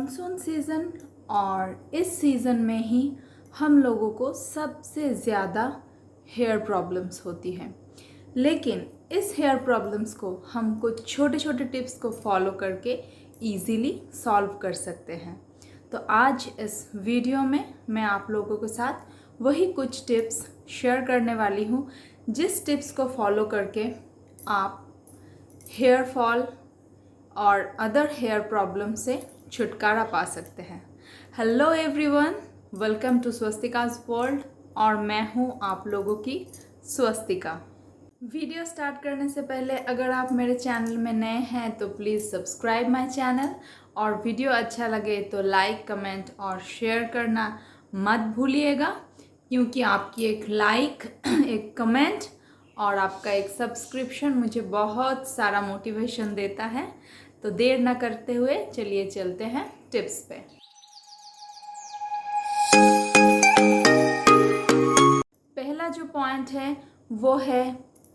Monsoon season और इस season में ही हम लोगों को सबसे ज़्यादा हेयर प्रॉब्लम्स होती हैं। लेकिन इस हेयर प्रॉब्लम्स को हम कुछ छोटे छोटे टिप्स को फॉलो करके इजीली सॉल्व कर सकते हैं। तो आज इस वीडियो में मैं आप लोगों के साथ वही कुछ टिप्स शेयर करने वाली हूँ जिस टिप्स को फॉलो करके आप हेयर फॉल और अदर हेयर प्रॉब्लम से छुटकारा पा सकते हैं। Hello everyone, welcome to Swastika's world और मैं हूँ आप लोगों की स्वस्तिका। वीडियो स्टार्ट करने से पहले अगर आप मेरे चैनल में नए हैं तो प्लीज़ सब्सक्राइब माय चैनल और वीडियो अच्छा लगे तो लाइक, कमेंट और शेयर करना मत भूलिएगा, क्योंकि आपकी एक लाइक, एक कमेंट और आपका एक सब्सक्रिप्शन मुझे बहुत सारा मोटिवेशन देता है। तो देर ना करते हुए चलिए चलते हैं टिप्स पे। पहला जो पॉइंट है वो है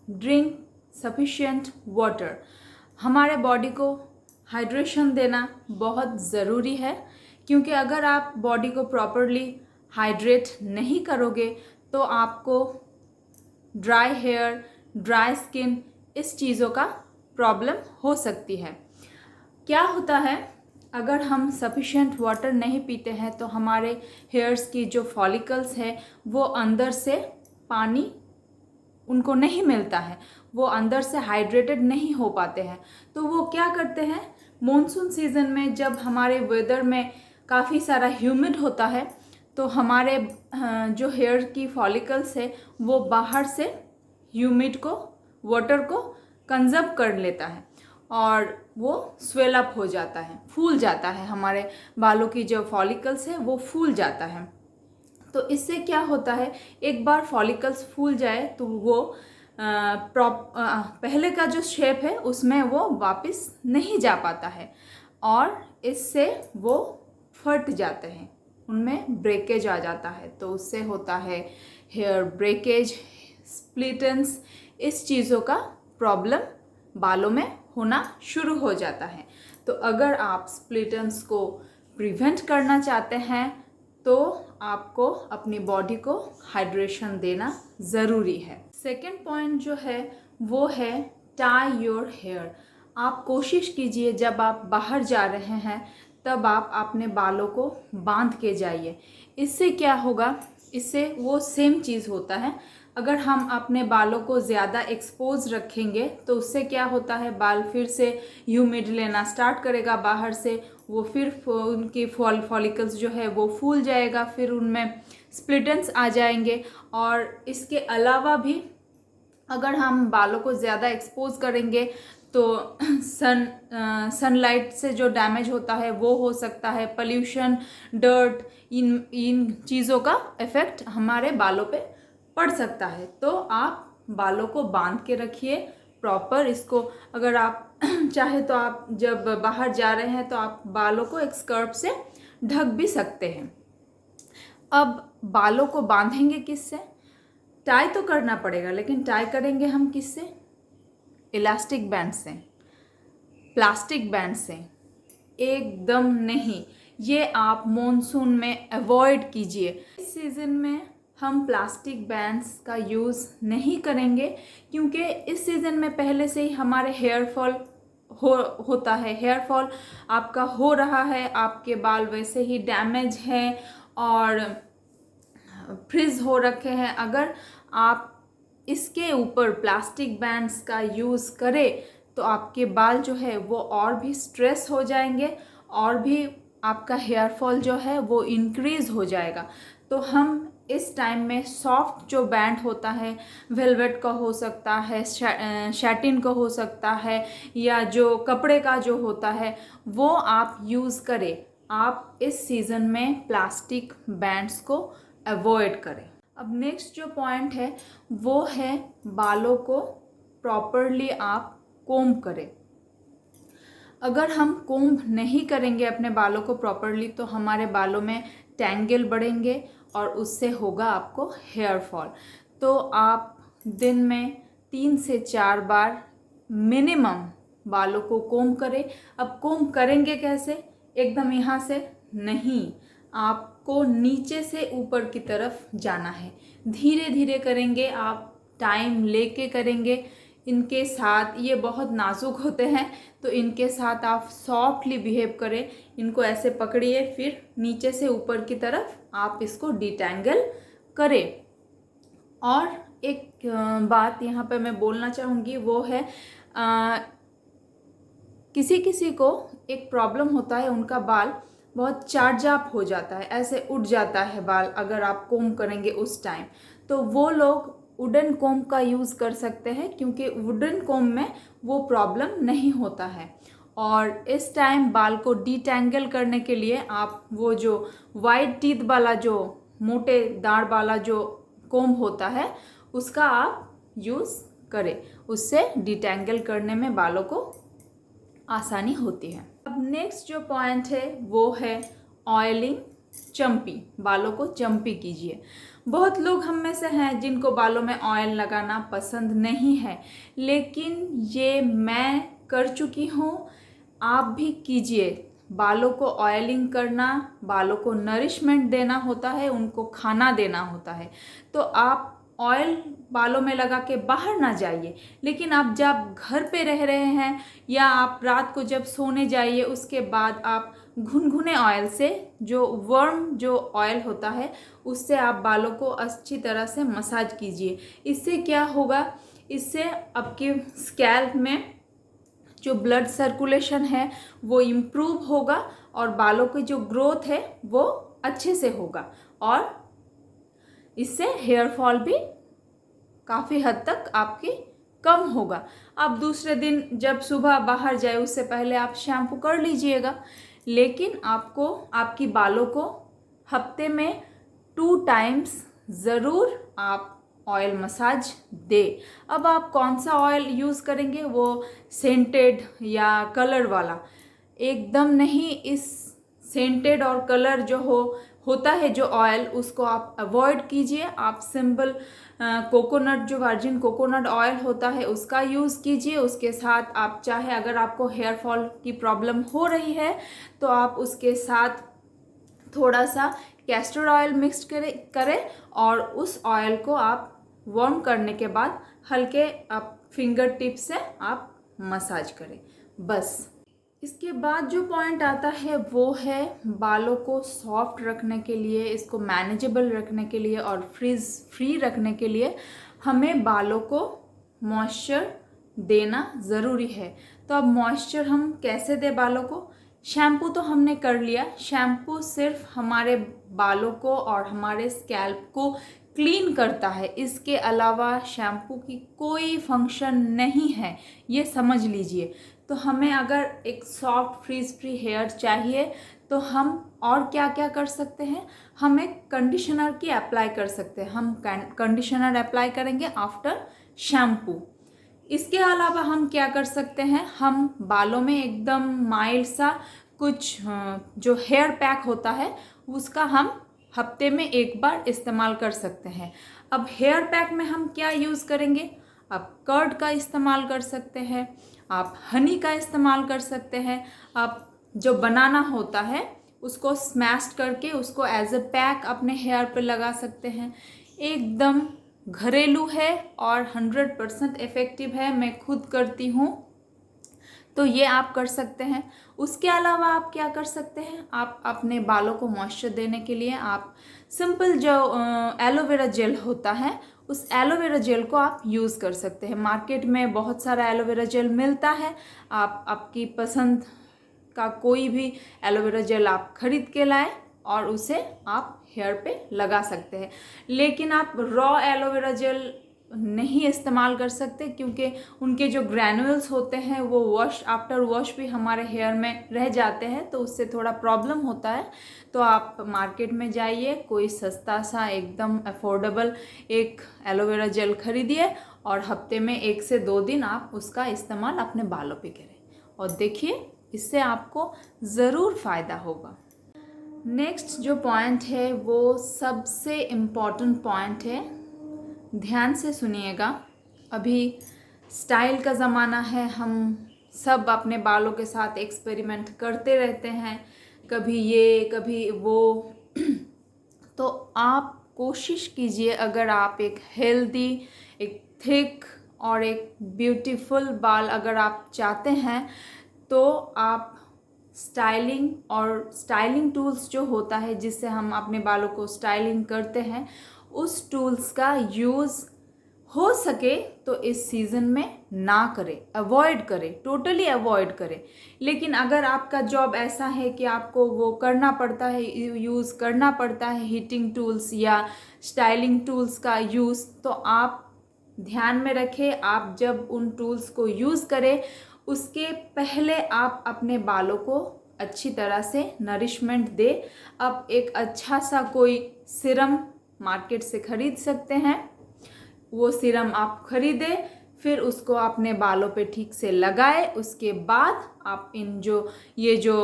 ड्रिंक सफिशिएंट वाटर। हमारे बॉडी को हाइड्रेशन देना बहुत ज़रूरी है, क्योंकि अगर आप बॉडी को प्रॉपरली हाइड्रेट नहीं करोगे तो आपको ड्राई हेयर, ड्राई स्किन, इस चीज़ों का प्रॉब्लम हो सकती है। क्या होता है, अगर हम सफिशिएंट वाटर नहीं पीते हैं तो हमारे हेयर्स की जो फॉलिकल्स है वो अंदर से पानी उनको नहीं मिलता है, वो अंदर से हाइड्रेटेड नहीं हो पाते हैं। तो वो क्या करते हैं, मॉनसून सीज़न में जब हमारे वेदर में काफ़ी सारा ह्यूमिड होता है तो हमारे जो हेयर की फॉलिकल्स है वो बाहर से ह्यूमिड को, वाटर को कंजर्व कर लेता है और वो स्वेल अप हो जाता है, फूल जाता है। हमारे बालों की जो फॉलिकल्स है वो फूल जाता है। तो इससे क्या होता है, एक बार फॉलिकल्स फूल जाए तो वो पहले का जो शेप है उसमें वो वापस नहीं जा पाता है और इससे वो फट जाते हैं, उनमें ब्रेकेज आ जाता है। तो उससे होता है हेयर ब्रेकेज, स्प्लिटेंस, इस चीज़ों का प्रॉब्लम बालों में होना शुरू हो जाता है। तो अगर आप स्प्लिटेंस को प्रिवेंट करना चाहते हैं तो आपको अपनी बॉडी को हाइड्रेशन देना ज़रूरी है। सेकेंड पॉइंट जो है वो है टाई योर हेयर। आप कोशिश कीजिए जब आप बाहर जा रहे हैं तब आप अपने बालों को बांध के जाइए। इससे क्या होगा, इससे वो सेम चीज़ होता है। अगर हम अपने बालों को ज़्यादा एक्सपोज रखेंगे तो उससे क्या होता है, बाल फिर से ह्यूमिड लेना स्टार्ट करेगा बाहर से, वो फिर उनकी फॉलिकल्स जो है वो फूल जाएगा, फिर उनमें स्प्लिटेंस आ जाएंगे। और इसके अलावा भी अगर हम बालों को ज़्यादा एक्सपोज करेंगे तो सनलाइट से जो डैमेज होता है वो हो सकता है। पोल्यूशन, डर्ट, इन चीज़ों का इफ़ेक्ट हमारे बालों पे पड़ सकता है। तो आप बालों को बांध के रखिए प्रॉपर। इसको अगर आप चाहे तो आप जब बाहर जा रहे हैं तो आप बालों को एक स्कार्फ से ढक भी सकते हैं। अब बालों को बांधेंगे किससे? टाई तो करना पड़ेगा, लेकिन टाई करेंगे हम किससे? इलास्टिक बैंड से, प्लास्टिक बैंड से एकदम नहीं। ये आप मॉनसून में अवॉइड कीजिए। इस सीज़न में हम प्लास्टिक बैंड्स का यूज़ नहीं करेंगे, क्योंकि इस सीज़न में पहले से ही हमारे हेयर फॉल होता है। हेयर फॉल आपका हो रहा है, आपके बाल वैसे ही डैमेज हैं और फ्रिज हो रखे हैं। अगर आप इसके ऊपर प्लास्टिक बैंड्स का यूज़ करें तो आपके बाल जो है वो और भी स्ट्रेस हो जाएंगे और भी आपका हेयर फॉल जो है वो इंक्रीज हो जाएगा। तो हम इस टाइम में सॉफ्ट जो बैंड होता है, वेलवेट का हो सकता है, शैटिन का हो सकता है, या जो कपड़े का जो होता है वो आप यूज़ करें। आप इस सीज़न में प्लास्टिक बैंड्स को अवॉइड करें। अब नेक्स्ट जो पॉइंट है वो है बालों को प्रॉपरली आप कोम्ब करें। अगर हम कोम्ब नहीं करेंगे अपने बालों को प्रॉपरली तो हमारे बालों में टैंगल बढ़ेंगे और उससे होगा आपको हेयर फॉल। तो आप दिन में 3 से 4 बार मिनिमम बालों को कोम्ब करें। अब कोम्ब करेंगे कैसे, एकदम यहाँ से नहीं, आपको नीचे से ऊपर की तरफ जाना है। धीरे धीरे करेंगे, आप टाइम लेके करेंगे। इनके साथ ये बहुत नाजुक होते हैं, तो इनके साथ आप सॉफ्टली बिहेव करें। इनको ऐसे पकड़िए, फिर नीचे से ऊपर की तरफ आप इसको डिटैंगल करें। और एक बात यहाँ पे मैं बोलना चाहूँगी, वो है किसी किसी को एक प्रॉब्लम होता है, उनका बाल बहुत चार्जाप हो जाता है, ऐसे उठ जाता है बाल अगर आप कोम करेंगे उस टाइम। तो वो लोग वुडन कोम का यूज़ कर सकते हैं, क्योंकि वुडन कोम में वो प्रॉब्लम नहीं होता है। और इस टाइम बाल को डिटैंगल करने के लिए आप वो जो वाइट टीथ वाला, जो मोटे दाढ़ वाला जो कोम होता है, उसका आप यूज़ करें। उससे डिटैंगल करने में बालों को आसानी होती है। अब नेक्स्ट जो पॉइंट है वो है ऑयलिंग चम्पी। बालों को चम्पी कीजिए। बहुत लोग हम में से हैं जिनको बालों में ऑयल लगाना पसंद नहीं है, लेकिन ये मैं कर चुकी हूँ, आप भी कीजिए। बालों को ऑयलिंग करना, बालों को नरिशमेंट देना होता है, उनको खाना देना होता है। तो आप ऑयल बालों में लगा के बाहर ना जाइए, लेकिन आप जब घर पे रह रहे हैं या आप रात को जब सोने जाइए, उसके बाद आप घुनघुने ऑयल से, जो वर्म जो ऑयल होता है, उससे आप बालों को अच्छी तरह से मसाज कीजिए। इससे क्या होगा, इससे आपके स्कैल्प में जो ब्लड सर्कुलेशन है वो इम्प्रूव होगा और बालों की जो ग्रोथ है वो अच्छे से होगा, और इससे हेयर फॉल भी काफ़ी हद तक आपकी कम होगा। आप दूसरे दिन जब सुबह बाहर जाए उससे पहले आप शैम्पू कर लीजिएगा, लेकिन आपको आपकी बालों को हफ्ते में 2 टाइम्स ज़रूर आप ऑयल मसाज दे। अब आप कौन सा ऑयल यूज़ करेंगे, वो सेंटेड या कलर वाला? एकदम नहीं। इस सेंटेड और कलर जो होता है जो ऑयल, उसको आप अवॉइड कीजिए। आप सिंपल कोकोनट, जो वर्जिन कोकोनट ऑयल होता है, उसका यूज़ कीजिए। उसके साथ आप चाहे, अगर आपको हेयर फॉल की प्रॉब्लम हो रही है तो आप उसके साथ थोड़ा सा कैस्टर ऑयल मिक्स करें और उस ऑयल को आप वार्म करने के बाद हल्के आप फिंगर टिप से आप मसाज करें, बस। इसके बाद जो पॉइंट आता है वो है बालों को सॉफ्ट रखने के लिए, इसको मैनेजेबल रखने के लिए और फ्रीज फ्री रखने के लिए हमें बालों को मॉइस्चर देना ज़रूरी है। तो अब मॉइस्चर हम कैसे दें बालों को? शैम्पू तो हमने कर लिया। शैम्पू सिर्फ हमारे बालों को और हमारे स्कैल्प को क्लीन करता है, इसके अलावा शैम्पू की कोई फंक्शन नहीं है, ये समझ लीजिए। तो हमें अगर एक सॉफ्ट फ्रीज फ्री हेयर चाहिए तो हम और क्या क्या कर सकते हैं? हम एक कंडीशनर की अप्लाई कर सकते हैं। हम कंडीशनर अप्लाई करेंगे आफ्टर शैम्पू। इसके अलावा हम क्या कर सकते हैं? हम बालों में एकदम माइल्ड सा कुछ जो हेयर पैक होता है उसका हम हफ्ते में एक बार इस्तेमाल कर सकते हैं। अब हेयर पैक में हम क्या यूज़ करेंगे? आप कर्ड का इस्तेमाल कर सकते हैं, आप हनी का इस्तेमाल कर सकते हैं, आप जो बनाना होता है उसको स्मैश करके उसको एज अ पैक अपने हेयर पे लगा सकते हैं। एकदम घरेलू है और 100% इफ़ेक्टिव है, मैं खुद करती हूँ, तो ये आप कर सकते हैं। उसके अलावा आप क्या कर सकते हैं? आप अपने बालों को मॉइस्चर देने के लिए आप सिंपल जो एलोवेरा जेल होता है, उस एलोवेरा जेल को आप यूज़ कर सकते हैं। मार्केट में बहुत सारा एलोवेरा जेल मिलता है, आप आपकी पसंद का कोई भी एलोवेरा जेल आप खरीद के लाएं और उसे आप हेयर पे लगा सकते हैं। लेकिन आप रॉ एलोवेरा जेल नहीं इस्तेमाल कर सकते, क्योंकि उनके जो ग्रैन्युल्स होते हैं वो वॉश आफ्टर वॉश भी हमारे हेयर में रह जाते हैं, तो उससे थोड़ा प्रॉब्लम होता है। तो आप मार्केट में जाइए, कोई सस्ता सा एकदम अफोर्डेबल एक एलोवेरा जेल खरीदिए और हफ्ते में 1 से 2 दिन आप उसका इस्तेमाल अपने बालों पे करें और देखिए इससे आपको ज़रूर फ़ायदा होगा। नेक्स्ट जो पॉइंट है वो सबसे इम्पॉर्टेंट पॉइंट है, ध्यान से सुनिएगा। अभी स्टाइल का ज़माना है, हम सब अपने बालों के साथ एक्सपेरिमेंट करते रहते हैं, कभी ये कभी वो। तो आप कोशिश कीजिए, अगर आप एक हेल्दी, एक थिक और एक ब्यूटीफुल बाल अगर आप चाहते हैं, तो आप स्टाइलिंग टूल्स जो होता है जिससे हम अपने बालों को स्टाइलिंग करते हैं, उस टूल्स का यूज़ हो सके तो इस सीज़न में ना करें, अवॉइड करें, टोटली अवॉइड करें। लेकिन अगर आपका जॉब ऐसा है कि आपको वो करना पड़ता है, यूज़ करना पड़ता है हीटिंग टूल्स या स्टाइलिंग टूल्स का यूज़, तो आप ध्यान में रखें, आप जब उन टूल्स को यूज़ करें उसके पहले आप अपने बालों को अच्छी तरह से नरिशमेंट दे। आप एक अच्छा सा कोई सीरम मार्केट से ख़रीद सकते हैं, वो सीरम आप खरीदें, फिर उसको अपने बालों पे ठीक से लगाए। उसके बाद आप ये जो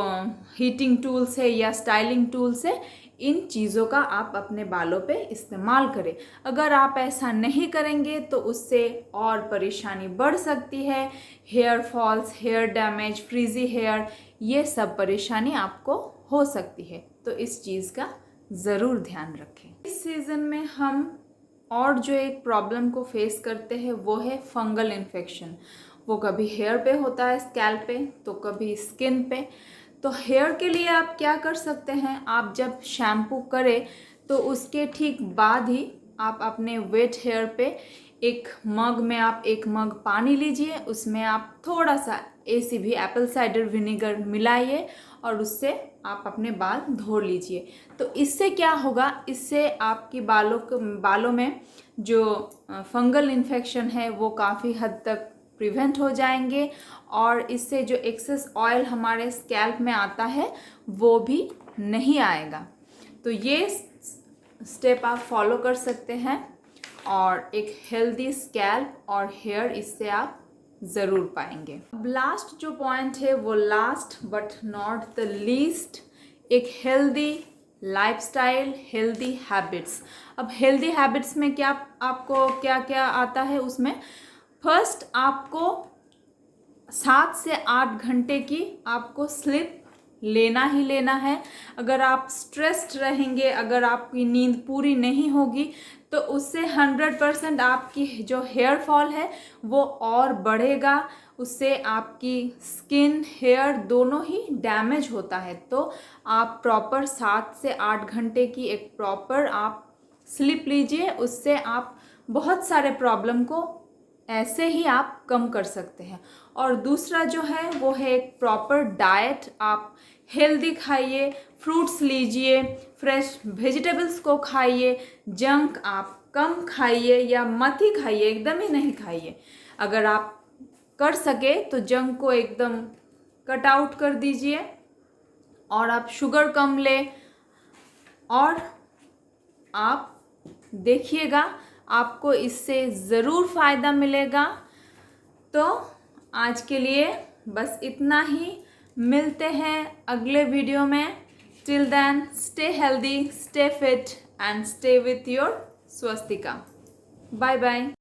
हीटिंग टूल्स है या स्टाइलिंग टूल्स है, इन चीज़ों का आप अपने बालों पे इस्तेमाल करें। अगर आप ऐसा नहीं करेंगे तो उससे और परेशानी बढ़ सकती है, hair falls, hair damage, frizzy hair, ये सब परेशानी आपको हो सकती है। तो इस चीज़ का ज़रूर ध्यान रखें। इस सीज़न में हम और जो एक प्रॉब्लम को फेस करते हैं वो है फंगल इन्फेक्शन। वो कभी हेयर पे होता है, स्कैल्प पे, तो कभी स्किन पे। तो हेयर के लिए आप क्या कर सकते हैं, आप जब शैम्पू करें तो उसके ठीक बाद ही आप अपने वेट हेयर पे एक मग में आप 1 मग पानी लीजिए, उसमें आप थोड़ा सा ACV एप्पल साइडर विनेगर मिलाइए और उससे आप अपने बाल धो लीजिए। तो इससे क्या होगा, इससे आपकी बालों में जो फंगल इन्फेक्शन है वो काफ़ी हद तक प्रिवेंट हो जाएंगे, और इससे जो एक्सेस ऑयल हमारे स्कैल्प में आता है वो भी नहीं आएगा। तो ये स्टेप आप फॉलो कर सकते हैं और एक हेल्दी स्कैल्प और हेयर इससे आप ज़रूर पाएंगे। अब लास्ट जो पॉइंट है वो last but not the least, एक हेल्दी लाइफस्टाइल, हेल्दी हैबिट्स। अब हेल्दी हैबिट्स में क्या आपको क्या क्या आता है उसमें, फर्स्ट आपको 7 से 8 घंटे की आपको स्लीप लेना ही लेना है। अगर आप स्ट्रेस्ड रहेंगे, अगर आपकी नींद पूरी नहीं होगी, तो उससे 100% आपकी जो हेयर फॉल है वो और बढ़ेगा, उससे आपकी स्किन, हेयर दोनों ही डैमेज होता है। तो आप प्रॉपर 7 से 8 घंटे की एक प्रॉपर आप स्लीप लीजिए, उससे आप बहुत सारे प्रॉब्लम को ऐसे ही आप कम कर सकते हैं। और दूसरा जो है वो है एक प्रॉपर डाइट, आप हेल्दी खाइए, फ्रूट्स लीजिए, फ्रेश वेजिटेबल्स को खाइए, जंक आप कम खाइए या मत ही खाइए, एकदम ही नहीं खाइए। अगर आप कर सके तो जंक को एकदम कट आउट कर दीजिए, और आप शुगर कम ले, और आप देखिएगा आपको इससे ज़रूर फ़ायदा मिलेगा। तो आज के लिए बस इतना ही, मिलते हैं अगले वीडियो में। Till then stay healthy, stay fit and stay with your Swastika. Bye bye.